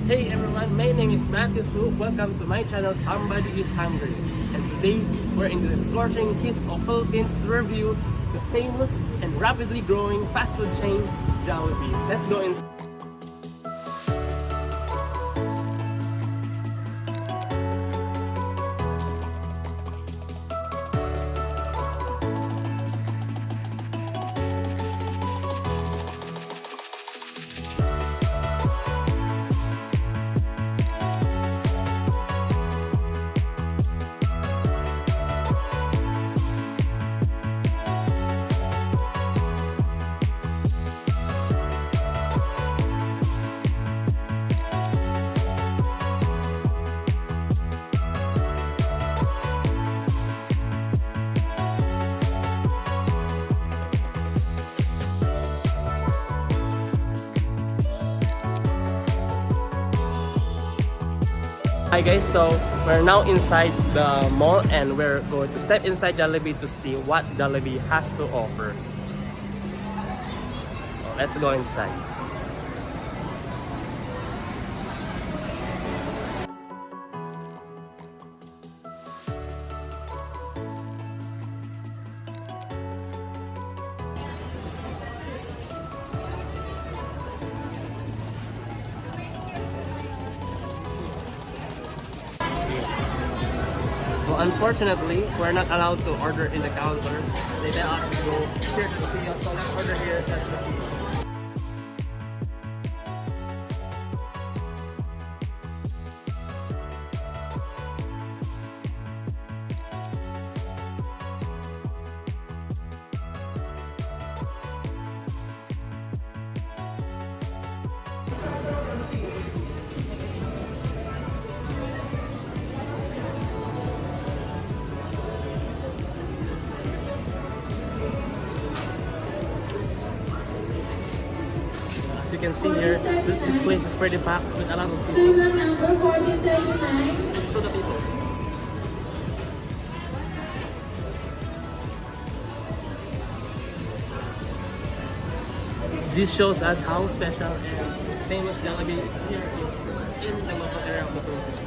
Hey everyone, my name is Matthew Su. Welcome to my channel Somebody is Hungry. And today we're in the scorching heat of Philippines to review the famous and rapidly growing fast food chain Jollibee. Let's go inside. Hi guys, so we're now inside the mall and we're going to step inside Jollibee to see what Jollibee has to offer. So let's go inside. So unfortunately, we're not allowed to order in the counter. They tell us to go here to the kiosk, so let's order here at the kiosk. As you can see here, this place is pretty packed with a lot of people. Show the people. This shows us how special and famous Jollibee here is in the local area of the Philippines.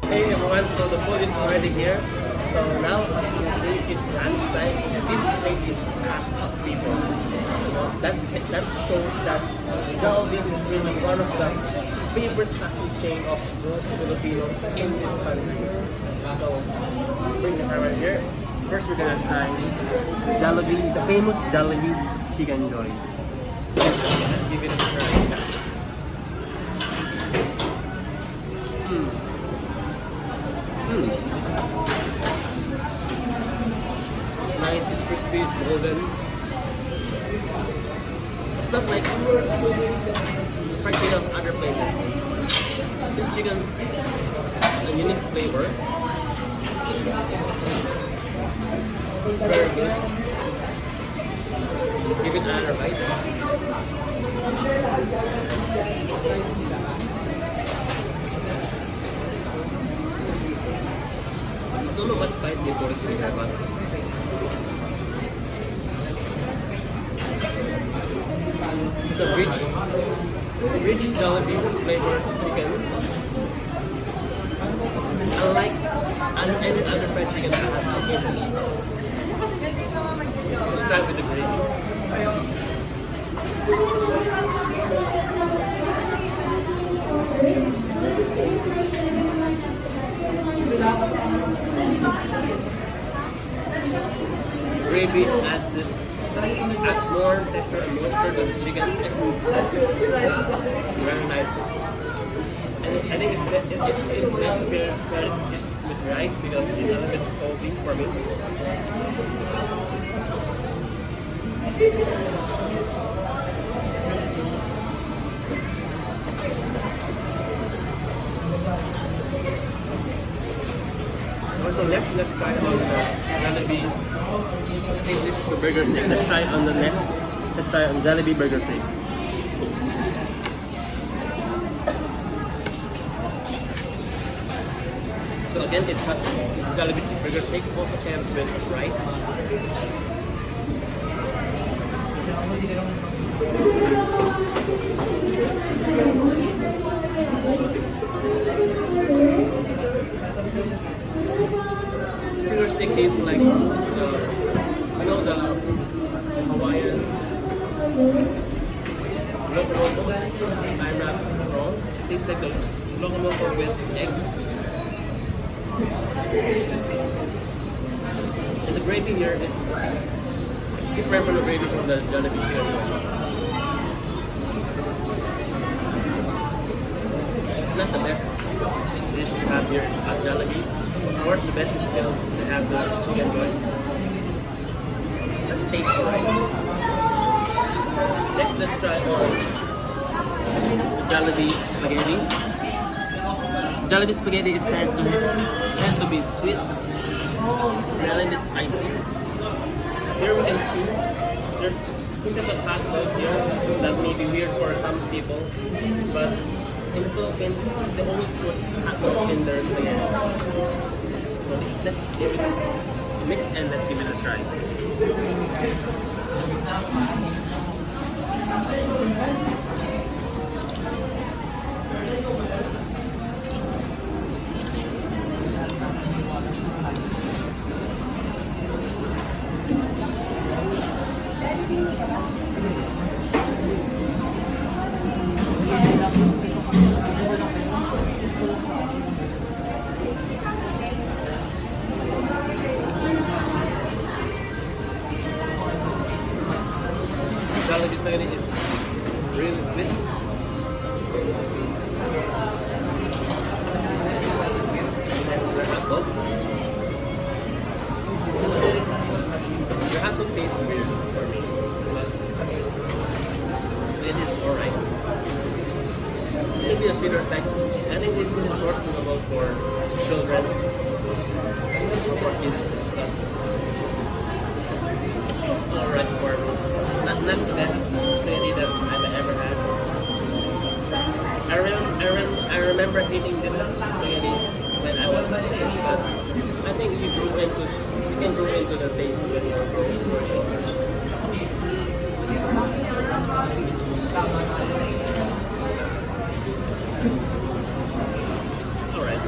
Hey everyone, so the food is already here. So now it's lunchtime and this place is packed of people. That shows that Jollibee is really one of the favorite fast food chain of most Filipinos in this country. So bring the camera here. First we're gonna try Jollibee, the famous Jollibee Chickenjoy. Let's give it a try. It's nice, it's crispy, it's golden. It's not like fried chicken of other places. This chicken has a unique flavor. It's very good. Let's give it another bite. I don't know what spice they put it in here, but it's a rich Jollibee flavored chicken. Unlike any other fried chicken I have occasionally eaten. Let's try with the gravy. Gravy adds more texture and moisture than the chicken. Very nice. And I think it's best to pair it with rice because it's a little bit salty for me. So next, let's try on the Jollibee. I think this is the burger steak. Let's try on the next. Let's try on Jollibee burger steak. So again, it has Jollibee burger steak. Also comes with rice. Burger steak tastes like the Hawaiian locomoco. If I'm not wrong, it tastes like the locomoco with egg. And the gravy here is different from the gravy from the Jollibee Chickenjoy. It's not the best dish to have here at Jollibee. Of course, the best is still to have the Chickenjoy. That tastes alright. Next, let's try on Jollibee spaghetti. Jollibee spaghetti is said to be sweet, and a little bit spicy. Here we can see there's pieces of hot dog here that may be weird for some people, but in the Philippines, they always put hot dog in their spaghetti. So let's give it a mix and let's give it a try. Jollibee spaghetti is really sweet. And their hot dog. Their hot dog tastes weird for me, but it is alright. Maybe a sweeter side. I think it is more suitable for children or for kids, but it's alright for me. Not the best spaghetti that I've ever had. I remember eating this spaghetti when I was a kid, but I think you can grow into the taste when you're growing older. Alright.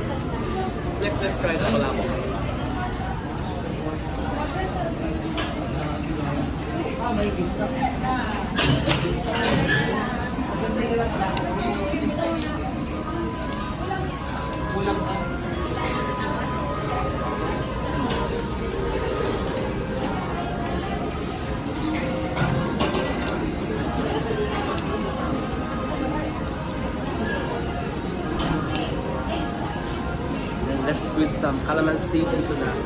Let's try the palabok. Let's squeeze some calamansi into that.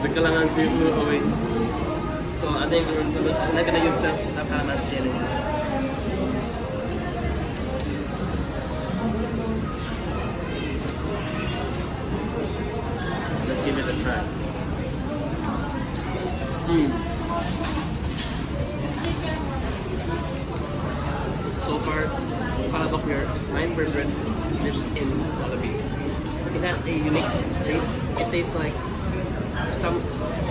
The calamansi flew away. So I think I'm not gonna use the calamansi anymore. Let's give it a try. So far, palabok here is my favorite dish in Jollibee. It has a unique taste. It tastes like some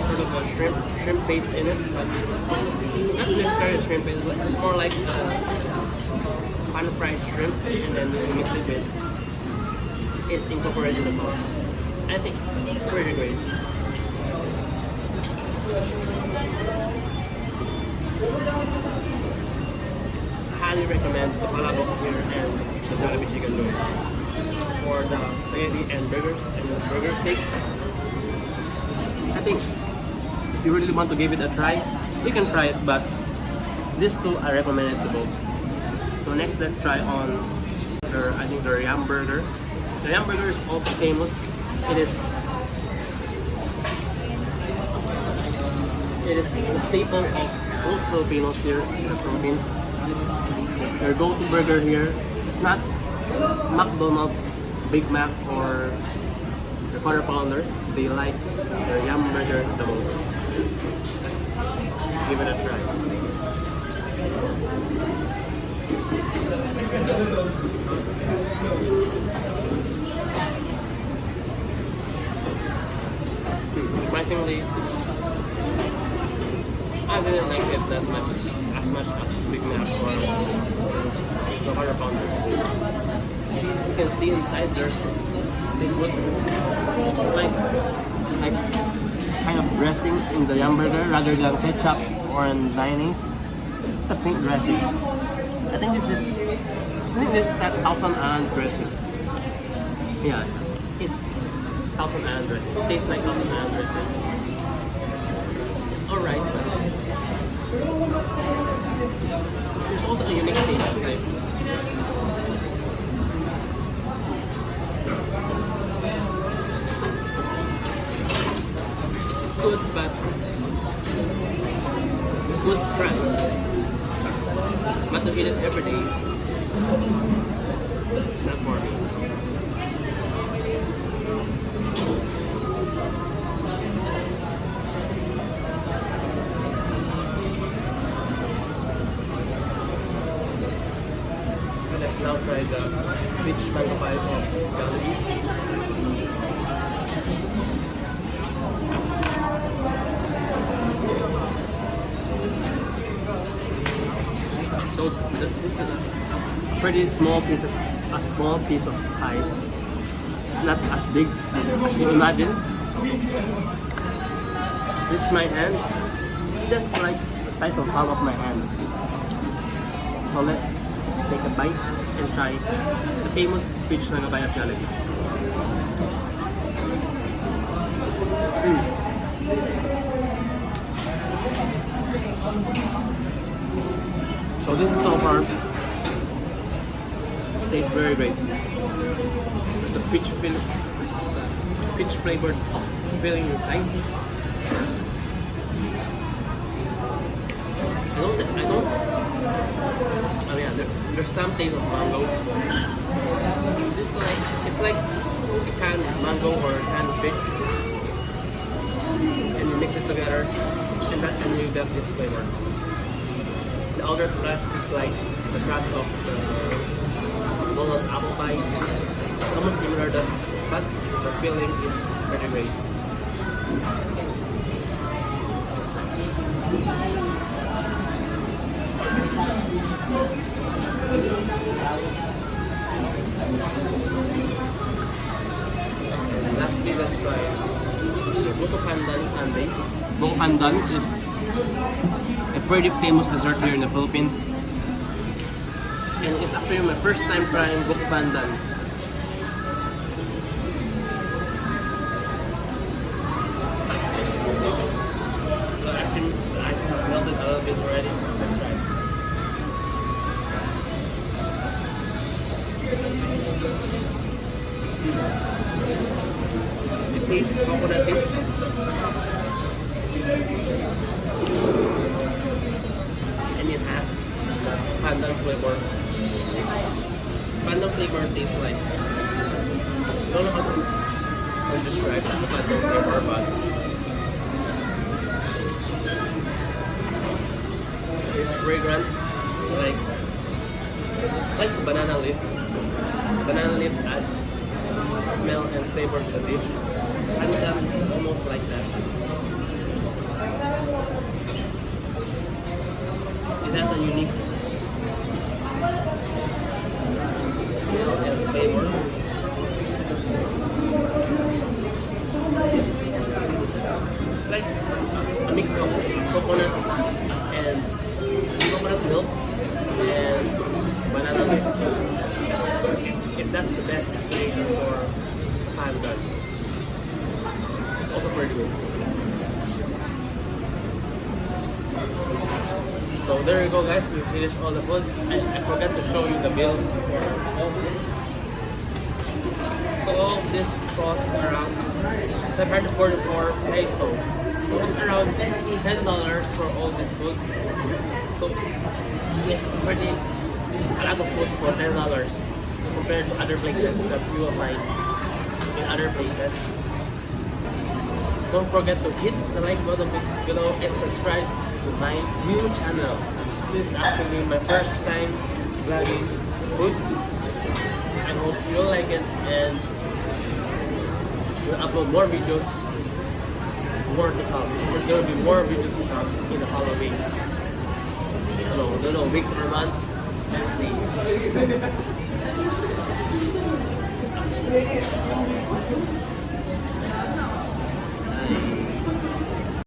sort of a shrimp paste in it, but not necessarily shrimp paste, but more like pan-fried shrimp, and then you mix it with it's incorporated in the sauce. I think it's pretty great. Highly recommend the palabok here and the Jollibee Chickenjoy for the spaghetti and burgers and the burger steak. I think if you really want to give it a try, you can try it, but these two I recommend it the most. So next, let's try on their yam burger. The yam burger is also famous. It is a staple of most Filipinos here in the Philippines. Their go-to burger here. It's not McDonald's Big Mac or the Quarter Pounder, they like their Yum Burger the most. Let's give it a try. Surprisingly, I didn't like it that much, as much as Big Mac or the Quarter Pounder. You can see inside there's they put like kind of dressing in the Yum Burger rather than ketchup or mayonnaise. It's a pink dressing. I think this is that Thousand Island dressing. Yeah, it's Thousand Island dressing. It tastes like Thousand Island dressing. It's alright, but there's also a unique taste. Like, it's good, but it's good to try. But to eat it every day, it's not for me. Let's now try the peach mango pie of Jollibee. So this is a pretty small piece, a small piece of pie. It's not as big as you imagine. This is my hand. It's just like the size of palm of my hand. So let's take a bite and try the famous peach mango pie of Jollibee. So this is so far. It tastes very great. There's a peach flavored filling inside. I don't. Oh yeah, there's some taste of mango. It's like a canned mango or canned fish, and you mix it together, and you get this flavor. The outer crust is like the crust of Donald's apple pie, almost similar to that, but the filling is pretty great. Lastly, let's try the Buko Pandan Sundae. Buko Pandan is a pretty famous dessert here in the Philippines. And it's actually my first time trying Buko Pandan. The ice cream has melted a little bit already. Let's try it. It tastes coconutty. And it has pandan flavor. Pandan flavor tastes like, I don't know how to describe the pandan flavor, but it's fragrant, like banana leaf. Banana leaf adds smell and flavor to the dish. Pandan is almost like that. It has a unique smell and flavor. It's like a mix of coconut milk and banana leaf. If that's the best destination for pandan, it's also pretty good. So there you go, guys. We finished all the food. I forgot to show you the bill for all this. So all of this costs around 544 pesos. So it's around $10 for all this food. So it's a lot of food for $10. compared to other places that you will find in other places. Don't forget to hit the like button below and subscribe to my new channel. This is actually my first time vlogging food. I hope you'll like it, and we'll upload more videos, more to come. There will be more videos to come in the following, don't know, weeks or months. Let's see.